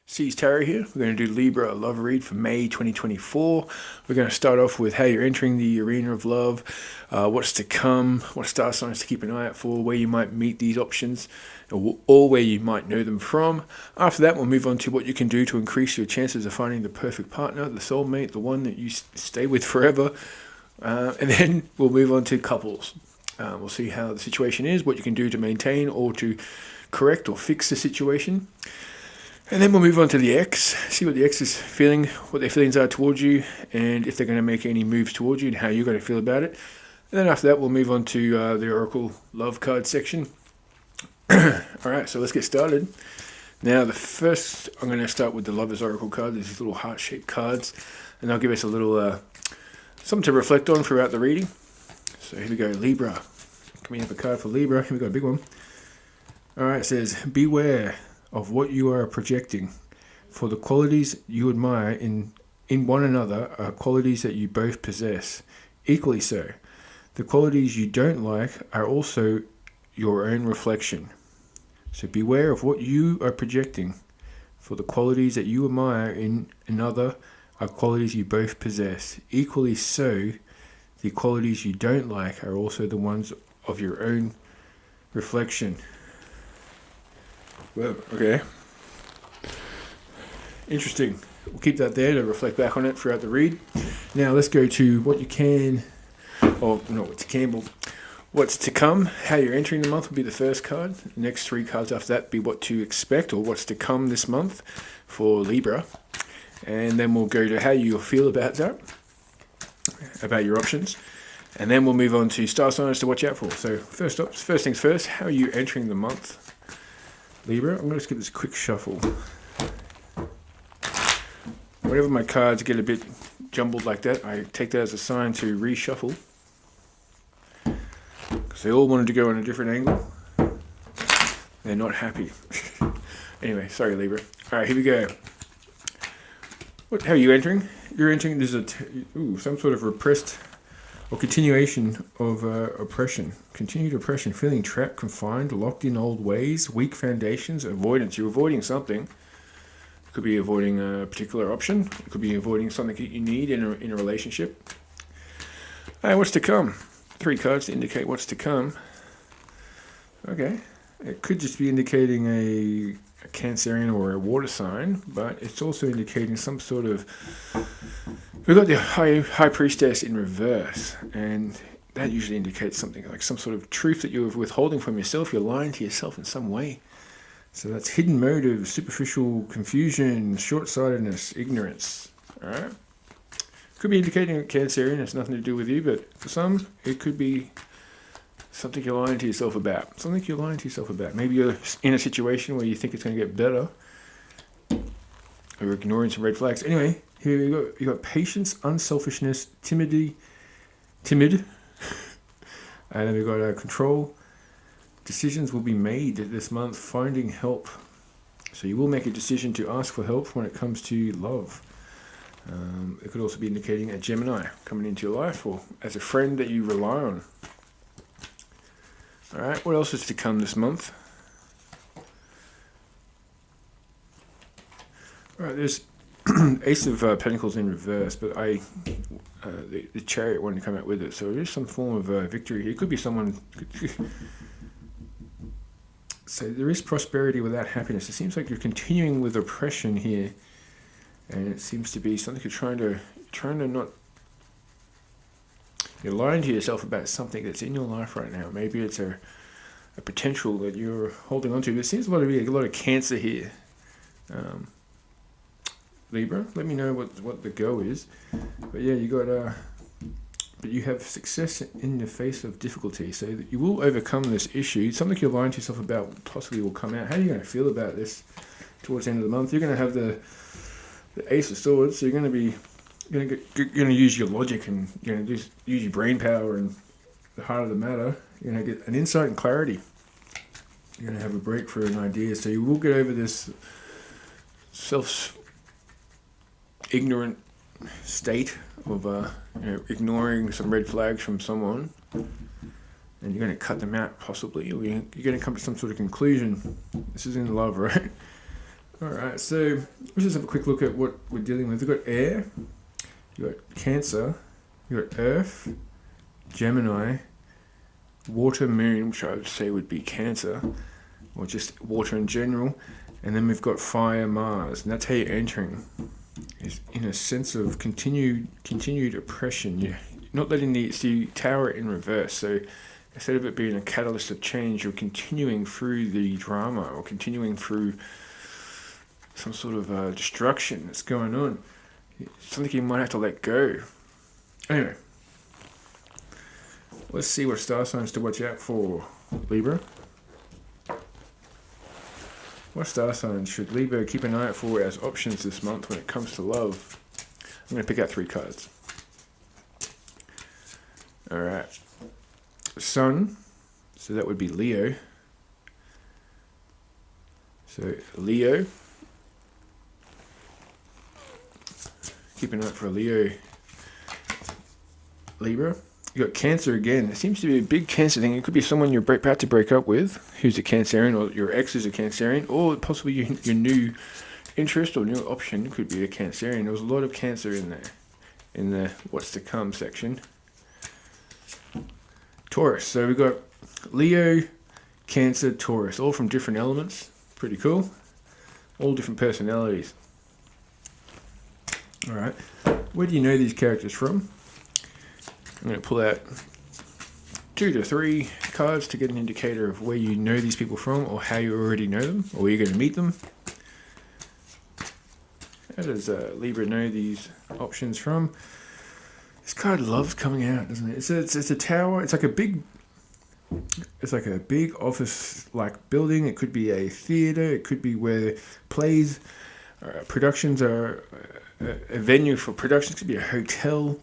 C's Tarot here. We're going to do Libra Love Read for May 2024. We're going to start off with how you're entering the arena of love, what's to come, what star signs to keep an eye out for, where you might meet these options, or where you might know them from. After that, we'll move on to what you can do to increase your chances of finding the perfect partner, the soulmate, the one that you stay with forever. And then we'll move on to couples. We'll see how the situation is, what you can do to maintain or to correct or fix the situation. And then we'll move on to the ex, see what the ex is feeling, what their feelings are towards you, and if they're going to make any moves towards you and how you're going to feel about it. And then after that, we'll move on to the Oracle Love card section. Alright, so let's get started. Now, the first, I'm going to start with the Lover's Oracle card. These little heart-shaped cards, and they'll give us a little something to reflect on throughout the reading. So here we go, Libra. Can we have a card for Libra? Here we got a big one. Alright, it says, beware of what you are projecting, for the qualities you admire in one another are qualities that you both possess. Equally so, the qualities you don't like are also your own reflection. So beware of what you are projecting, for the qualities that you admire in another are qualities you both possess. Equally so, the qualities you don't like are also the ones of your own reflection. Well, okay. Interesting. We'll keep that there to reflect back on it throughout the read. Now let's go to what you can, or not what you can, but what's to come. How you're entering the month will be the first card. The next three cards after that be what to expect or what's to come this month for Libra. And then we'll go to how you feel about that, about your options. And then we'll move on to star signs to watch out for. So first things first, how are you entering the month, Libra? I'm going to just give this a quick shuffle. Whenever my cards get a bit jumbled like that, I take that as a sign to reshuffle. Because they all wanted to go on a different angle. They're not happy. Anyway, sorry Libra. Alright, here we go. How are you entering? You're entering, there's some sort of repressed or continuation of oppression. Continued oppression, feeling trapped, confined, locked in old ways, weak foundations, avoidance. You're avoiding something. It could be avoiding a particular option. It could be avoiding something that you need in a relationship. What's to come? Three cards to indicate what's to come. Okay. It could just be indicating a Cancerian or a water sign, but it's also indicating some sort of... We've got the High Priestess in reverse, and that usually indicates something like some sort of truth that you're withholding from yourself. You're lying to yourself in some way. So that's hidden motive, superficial confusion, short-sightedness, ignorance. Alright? Could be indicating a Cancerian. It's nothing to do with you, but for some, it could be something you're lying to yourself about. Something you're lying to yourself about. Maybe you're in a situation where you think it's going to get better, or ignoring some red flags. Anyway, here you got patience, unselfishness, timid, and then we've got control. Decisions will be made this month, finding help. So you will make a decision to ask for help when it comes to love. It could also be indicating a Gemini coming into your life, or as a friend that you rely on. Alright, what else is to come this month? Alright, there's Ace of Pentacles in reverse, but the Chariot wanted to come out with it, so there's some form of victory here. It could be someone... So there is prosperity without happiness. It seems like you're continuing with oppression here, and it seems to be something you're trying to not... You're lying to yourself about something that's in your life right now. Maybe it's a potential that you're holding on to. There seems to be a lot of Cancer here. Libra, let me know what the go is. But yeah, you got but you have success in the face of difficulty, so that you will overcome this issue. Something you're lying to yourself about possibly will come out. How are you going to feel about this towards the end of the month? You're going to have the Ace of Swords, so you're going to use your logic, and you're going to use your brain power and the heart of the matter. You're going to get an insight and clarity. You're going to have a breakthrough in ideas, so you will get over this ignorant state of ignoring some red flags from someone, and you're going to cut them out possibly, or you're going to come to some sort of conclusion. This is in love, right? Alright, so let's just have a quick look at what we're dealing with. We've got air, you've got Cancer, you've got Earth, Gemini, Water, Moon, which I would say would be Cancer, or just water in general, and then we've got Fire, Mars, and that's how you're entering. Is in a sense of continued oppression. You're not letting the Tower in reverse, so instead of it being a catalyst of change, you're continuing through the drama or continuing through some sort of destruction that's going on. Something you might have to let go. Anyway, let's see what star signs to watch out for, Libra. What star signs should Libra keep an eye out for as options this month when it comes to love? I'm going to pick out 3 cards. Alright. Sun, so that would be Leo. So Leo. Keep an eye out for a Leo. Libra. You got Cancer again. It seems to be a big Cancer thing. It could be someone you're about to break up with, who's a Cancerian, or your ex is a Cancerian, or possibly your new interest or new option could be a Cancerian. There was a lot of Cancer in there, in the what's to come section. Taurus. So we've got Leo, Cancer, Taurus, all from different elements. Pretty cool. All different personalities. All right. Where do you know these characters from? I'm going to pull out 2 to 3 cards to get an indicator of where you know these people from, or how you already know them, or where you're going to meet them. How does Libra know these options from? This card loves coming out, doesn't it? It's a tower. It's like a big office-like building. It could be a theater. It could be where plays, productions are a venue for productions. It could be a hotel.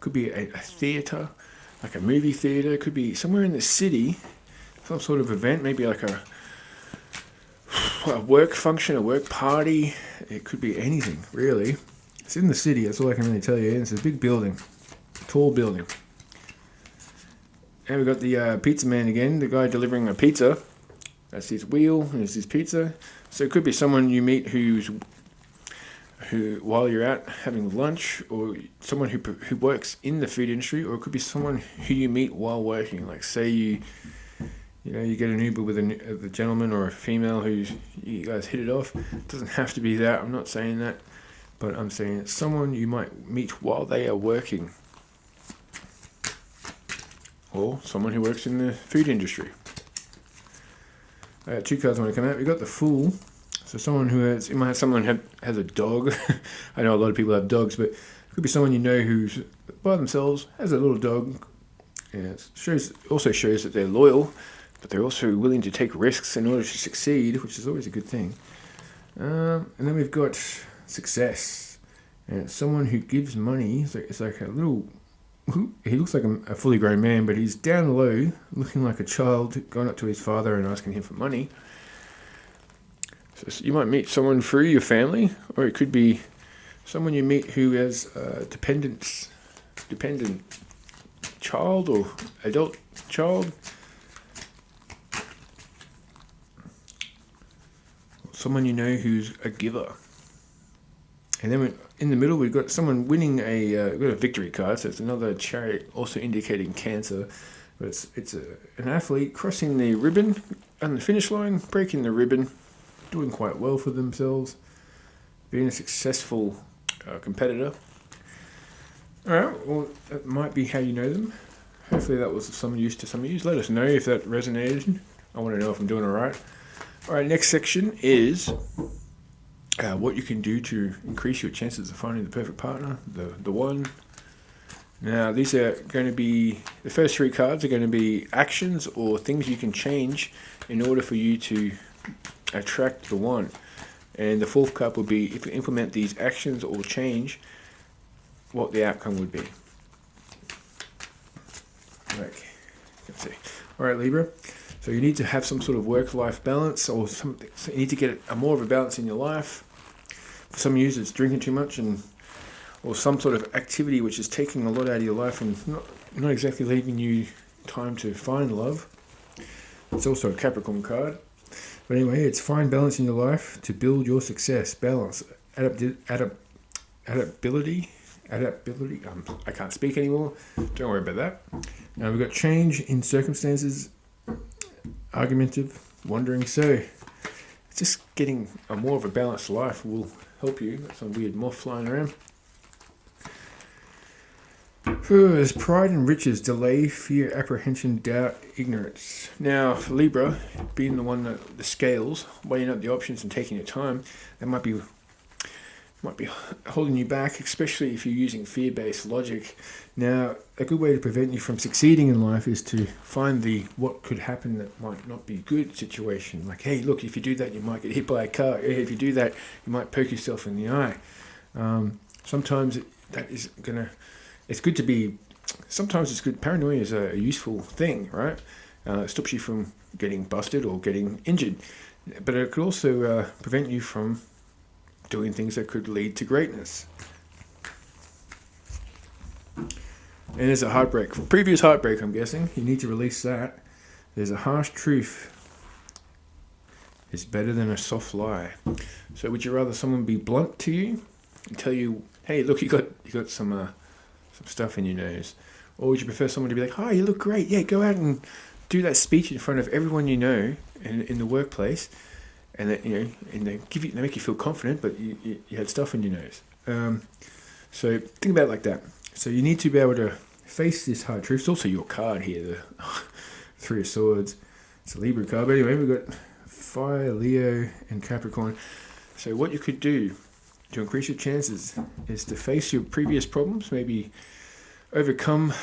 Could be a theater, like a movie theater. It could be somewhere in the city, some sort of event, maybe like a work function, a work party. It could be anything, really. It's in the city, that's all I can really tell you. It's a big building, tall building. And we've got the pizza man again, the guy delivering a pizza. That's his wheel, and it's his pizza. So it could be someone you meet who while you're out having lunch, or someone who works in the food industry, or it could be someone who you meet while working. Like say you get an Uber with a gentleman or a female you guys hit it off. It doesn't have to be that. I'm not saying that, but I'm saying it's someone you might meet while they are working, or someone who works in the food industry. 2 cards want to come out. We've got the Fool. So someone you might have someone has a dog. I know a lot of people have dogs, but it could be someone you know who's by themselves, has a little dog. And it also shows that they're loyal, but they're also willing to take risks in order to succeed, which is always a good thing. And then we've got Success. And it's someone who gives money. It's like a little... He looks like a fully grown man, but he's down low, looking like a child, going up to his father and asking him for money. So you might meet someone through your family, or it could be someone you meet who has a dependent child or adult child. Someone you know who's a giver. And then in the middle we've got someone winning we've got a victory card, so it's another chariot, also indicating Cancer. But it's an athlete crossing the ribbon on the finish line, breaking the ribbon, doing quite well for themselves, being a successful competitor. Alright, well, that might be how you know them. Hopefully that was of some use to some of you. Let us know if that resonated. I want to know if I'm doing alright. Alright, next section is what you can do to increase your chances of finding the perfect partner, the one. Now, these are going to be, the first 3 cards are going to be actions or things you can change in order for you to attract the one. And the 4th card will be, if you implement these actions or change, what the outcome would be. Okay, let's see. Alright, Libra. So you need to have some sort of work-life balance, or something. So you need to get more of a balance in your life. For some of you, it's drinking too much, or some sort of activity which is taking a lot out of your life and not exactly leaving you time to find love. It's also a Capricorn card. But anyway, it's find balance in your life to build your success. Balance, adaptability. I can't speak anymore. Don't worry about that. Now we've got change in circumstances, argumentative, wandering. So just getting a more of a balanced life will help you. Got some weird moth flying around. There's pride and riches, delay, fear, apprehension, doubt, ignorance. Now, for Libra, being the one that the scales, weighing up the options and taking your time, that might be holding you back, especially if you're using fear-based logic. Now, a good way to prevent you from succeeding in life is to find the what could happen that might not be good situation. Like, hey, look, if you do that, you might get hit by a car. If you do that, you might poke yourself in the eye. Sometimes that is gonna. It's good to be. Sometimes it's good. Paranoia is a useful thing, right? It stops you from getting busted or getting injured, but it could also prevent you from doing things that could lead to greatness. And there's a heartbreak. Previous heartbreak, I'm guessing. You need to release that. There's a harsh truth. It's better than a soft lie. So would you rather someone be blunt to you and tell you, hey, look, you got some stuff in your nose? Or would you prefer someone to be like, hi, you look great. Yeah, go out and do that speech in front of everyone you know in the workplace. And that, and they make you feel confident, but you had stuff in your nose. So think about it like that. So you need to be able to face this hard truth. It's also your card here, the Three of Swords. It's a Libra card. But anyway, we've got Fire, Leo, and Capricorn. So what you could do to increase your chances is to face your previous problems, maybe overcome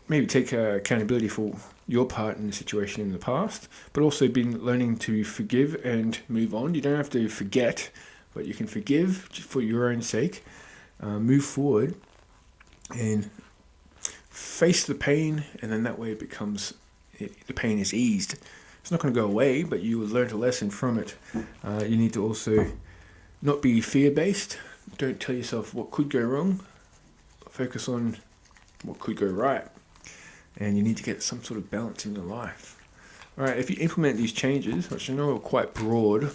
maybe take accountability for your part in the situation in the past, but also been learning to forgive and move on. You don't have to forget, but you can forgive for your own sake, move forward and face the pain, and then that way the pain is eased. It's not going to go away, but you will learn a lesson from it. You need to also not be fear-based. Don't tell yourself what could go wrong. Focus on what could go right. And you need to get some sort of balance in your life. All right, if you implement these changes, which I know are quite broad,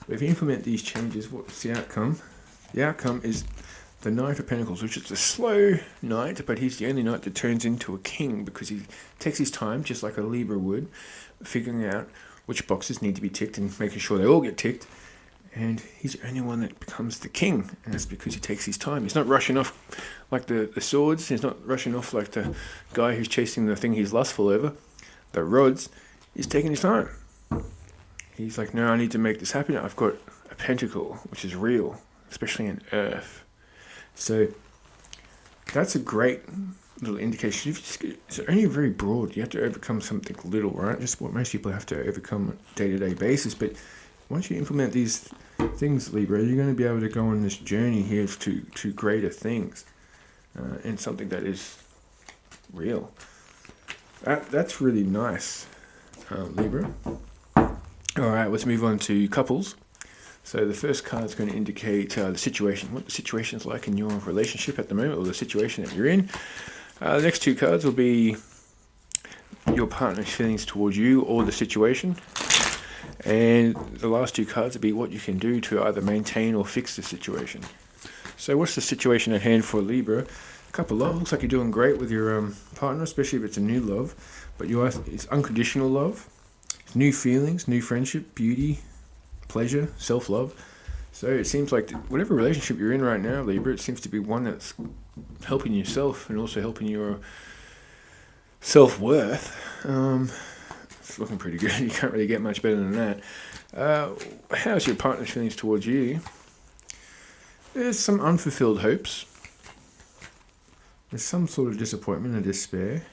but if you implement these changes, what's the outcome? The outcome is the Knight of Pentacles, which is a slow knight, but he's the only knight that turns into a king because he takes his time, just like a Libra would, figuring out which boxes need to be ticked and making sure they all get ticked. And he's the only one that becomes the king, and that's because he takes his time. He's not rushing off like the swords. He's not rushing off like the guy who's chasing the thing he's lustful over, the rods. He's taking his time. He's like, no, I need to make this happen. I've got a pentacle, which is real, especially in Earth. So that's a great little indication. It's only very broad. You have to overcome something little, right? Just what most people have to overcome on a day-to-day basis. But once you implement these things, Libra, you're going to be able to go on this journey here to greater things, and something that is real. That's really nice, Libra. All right, let's move on to couples. So the first card is going to indicate the situation, what the situation is like in your relationship at the moment, or the situation that you're in. The next two cards will be your partner's feelings towards you or the situation. And the last two cards will be what you can do to either maintain or fix the situation. So what's the situation at hand for Libra? Couple love. Looks like you're doing great with your partner, especially if it's a new love. But it's unconditional love. It's new feelings, new friendship, beauty, pleasure, self-love. So it seems like whatever relationship you're in right now, Libra, it seems to be one that's helping yourself and also helping your self-worth. It's looking pretty good. You can't really get much better than that. How's your partner's feelings towards you? There's some unfulfilled hopes. There's some sort of disappointment and despair.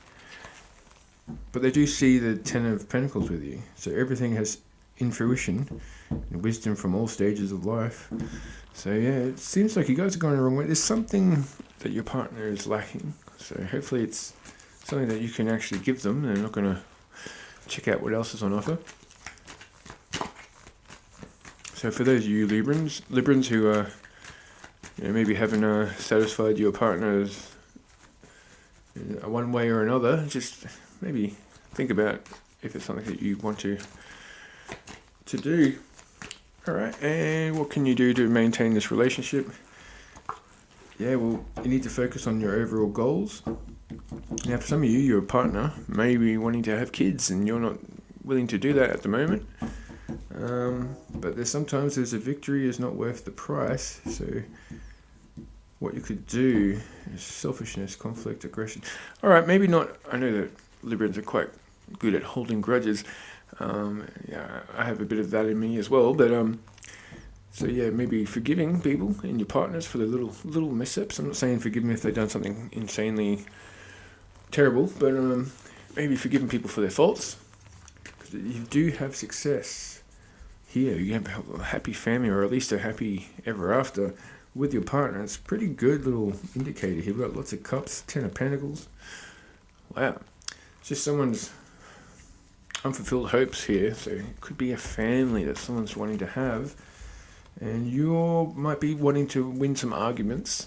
But they do see the Ten of Pentacles with you. So everything has fruition and wisdom from all stages of life. So yeah, it seems like you guys are going the wrong way. There's something that your partner is lacking. So hopefully it's something that you can actually give them. They're not going to check out what else is on offer. So for those of you Librans who are maybe haven't satisfied your partners in one way or another, just maybe think about if it's something that you want to to do. All right, and what can you do to maintain this relationship? Yeah, well, you need to focus on your overall goals. Now, for some of you, your partner may be wanting to have kids, and you're not willing to do that at the moment. But sometimes there's a victory is not worth the price. So what you could do is selfishness, conflict, aggression. All right, maybe not. I know that Librans are quite good at holding grudges. Yeah, I have a bit of that in me as well. But so yeah, maybe forgiving people and your partners for the little missteps. I'm not saying forgive them if they've done something insanely terrible, but maybe forgiving people for their faults. Because you do have success here. You have a happy family, or at least a happy ever after with your partner. It's a pretty good little indicator here. We've got lots of cups, 10 of pentacles. Wow. It's just someone's unfulfilled hopes here. So it could be a family that someone's wanting to have. And you might be wanting to win some arguments.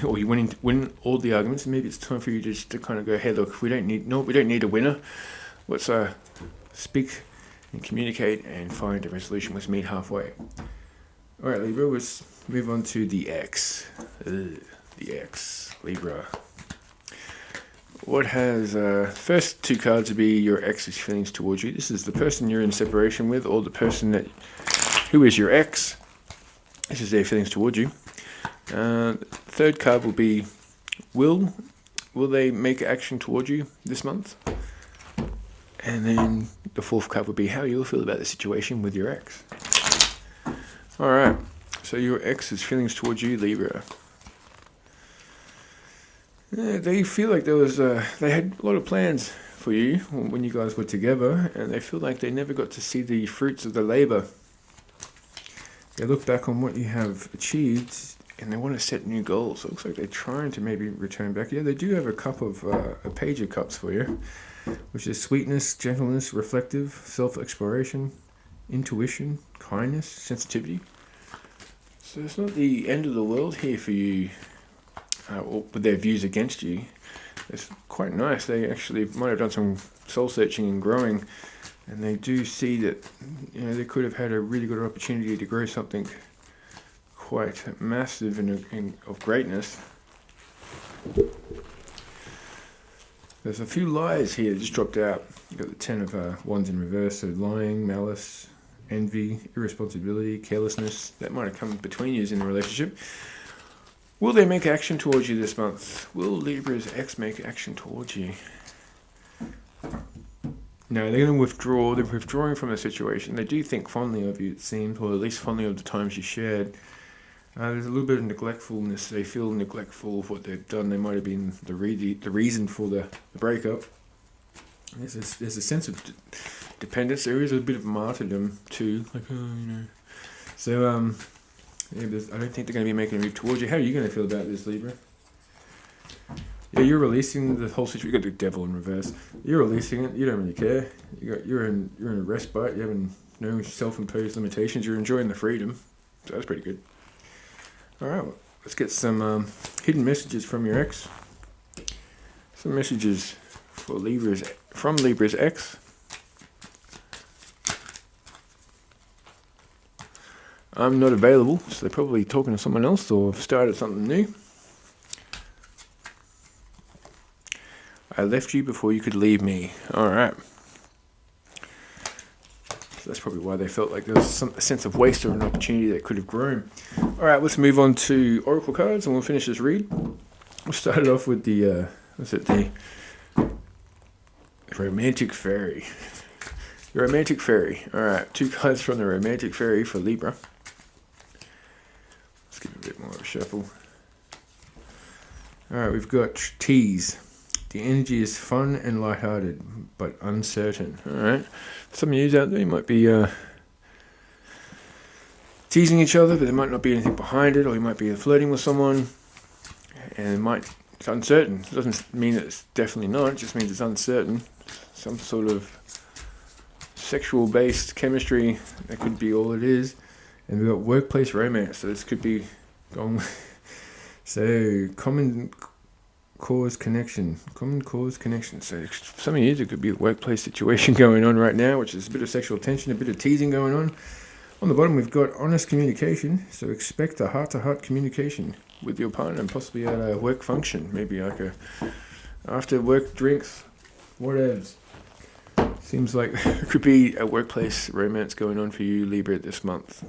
Or you're wanting to win all the arguments. And maybe it's time for you just to kind of go, hey, look, we don't need a winner. Let's speak and communicate and find a resolution. Let's meet halfway. All right, Libra, let's move on to the X. The X, Libra. What has first two cards to be your ex's feelings towards you? This is the person you're in separation with, or the person who is your ex. This is their feelings towards you. Third card will be will they make action towards you this month? And then the fourth card would be how you'll feel about the situation with your ex. All right, so your ex's feelings towards you, Libra. Yeah, they feel like they had a lot of plans for you when you guys were together, and they feel like they never got to see the fruits of the labor. They look back on what you have achieved, and they want to set new goals. So it looks like they're trying to maybe return back. Yeah, they do have a page of cups for you, which is sweetness, gentleness, reflective, self-exploration, intuition, kindness, sensitivity. So it's not the end of the world here for you, with their views against you. It's quite nice. They actually might have done some soul searching and growing, and they do see that they could have had a really good opportunity to grow something quite massive and of greatness. There's a few lies here that just dropped out. You've got the 10 of Wands in reverse, so lying, malice, envy, irresponsibility, carelessness. That might have come between you in a relationship. Will they make action towards you this month? Will Libra's ex make action towards you? No, they're going to withdraw. They're withdrawing from the situation. They do think fondly of you, it seems, or at least fondly of the times you shared. There's a little bit of neglectfulness. They feel neglectful of what they've done. They might have been the reason for the breakup. There's a sense of dependence. There is a bit of martyrdom too. So, I don't think they're going to be making a move towards you. How are you going to feel about this, Libra? Yeah, you're releasing the whole situation. You got the devil in reverse. You're releasing it. You don't really care. You're in a respite. You have no self-imposed limitations. You're enjoying the freedom. So that's pretty good. All right, well, let's get some hidden messages from your ex. Some messages from Libra's ex. I'm not available, so they're probably talking to someone else or have started something new. I left you before you could leave me. All right. So that's probably why they felt like there was a sense of waste or an opportunity that could have grown. All right, let's move on to Oracle cards and we'll finish this read. We'll start it off with the Romantic Fairy. The Romantic Fairy. All right, 2 cards from the Romantic Fairy for Libra. Let's give it a bit more of a shuffle. All right, we've got Tease. The energy is fun and lighthearted, but uncertain. All right, some of you out there might be teasing each other, but there might not be anything behind it, or you might be flirting with someone, and it's uncertain. It doesn't mean that it's definitely not. It just means it's uncertain. Some sort of sexual-based chemistry. That could be all it is. And we've got workplace romance. So this could be going. So cause connection. Common cause connection. So some of you, there could be a workplace situation going on right now, which is a bit of sexual tension, a bit of teasing going on. On the bottom, we've got honest communication. So expect a heart-to-heart communication with your partner, and possibly at a work function, maybe like a after work drinks, whatever. Seems like there could be a workplace romance going on for you, Libra, this month.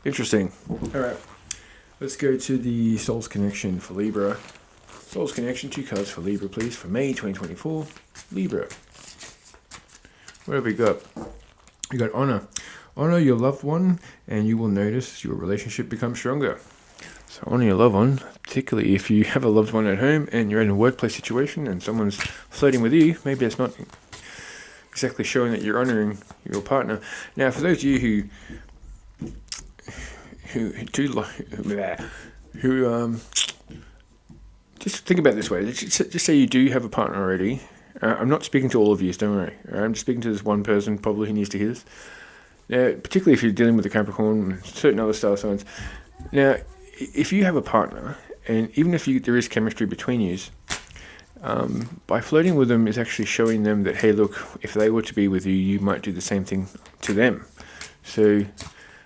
Interesting. All right, let's go to the Soul's Connection for Libra. Soul's Connection, 2 cards for Libra, please, for May 2024. Libra. What have we got? We got honor. Honor your loved one, and you will notice your relationship become stronger. So honor your loved one, particularly if you have a loved one at home and you're in a workplace situation and someone's flirting with you. Maybe it's not exactly showing that you're honoring your partner. Now, for those of you who just think about it this way. Just say you do have a partner already. I'm not speaking to all of you, don't worry. I'm just speaking to this one person probably who needs to hear this. Now, particularly if you're dealing with the Capricorn and certain other star signs. Now, if you have a partner, and even if there is chemistry between you, by flirting with them is actually showing them that, hey, look, if they were to be with you, you might do the same thing to them. So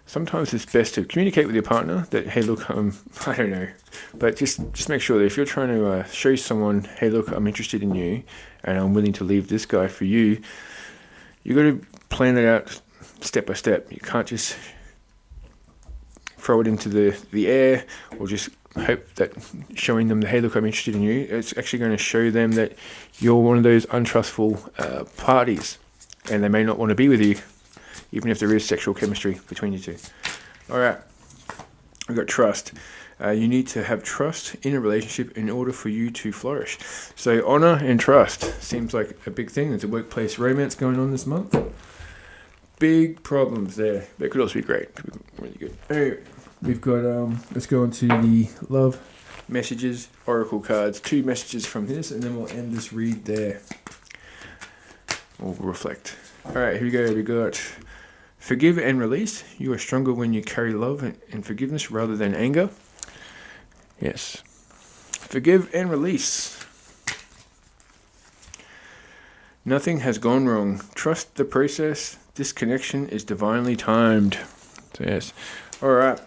sometimes it's best to communicate with your partner that, hey, look, I don't know, but just make sure that if you're trying to show someone, hey, look, I'm interested in you, and I'm willing to leave this guy for you, you got to plan it out step by step. You can't just throw it into the air or just hope that showing them that, hey, look, I'm interested in you. It's actually going to show them that you're one of those untrustful parties, and they may not want to be with you, even if there is sexual chemistry between you two. All right, we've got trust. You need to have trust in a relationship in order for you to flourish. So honor and trust seems like a big thing. There's a workplace romance going on this month. Big problems there. That could also be great. Could be really good. Anyway, we've got, let's go on to the love messages, oracle cards. 2 messages from this, and then we'll end this read there. We'll reflect. All right, here we go. We got forgive and release. You are stronger when you carry love and forgiveness rather than anger. Yes. Forgive and release. Nothing has gone wrong. Trust the process. This connection is divinely timed. So yes. All right.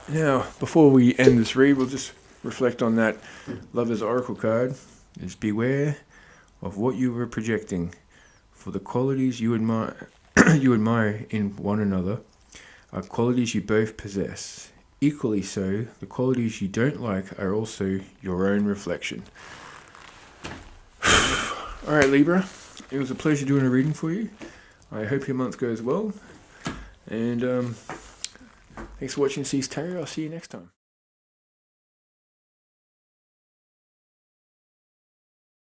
Now, before we end this read, we'll just reflect on that Lover's Oracle card. Is beware of what you were projecting, for the qualities you admire in one another are qualities you both possess. Equally so, the qualities you don't like are also your own reflection. All right, Libra, it was a pleasure doing a reading for you. I hope your month goes well. And thanks for watching C's Tarot. I'll see you next time.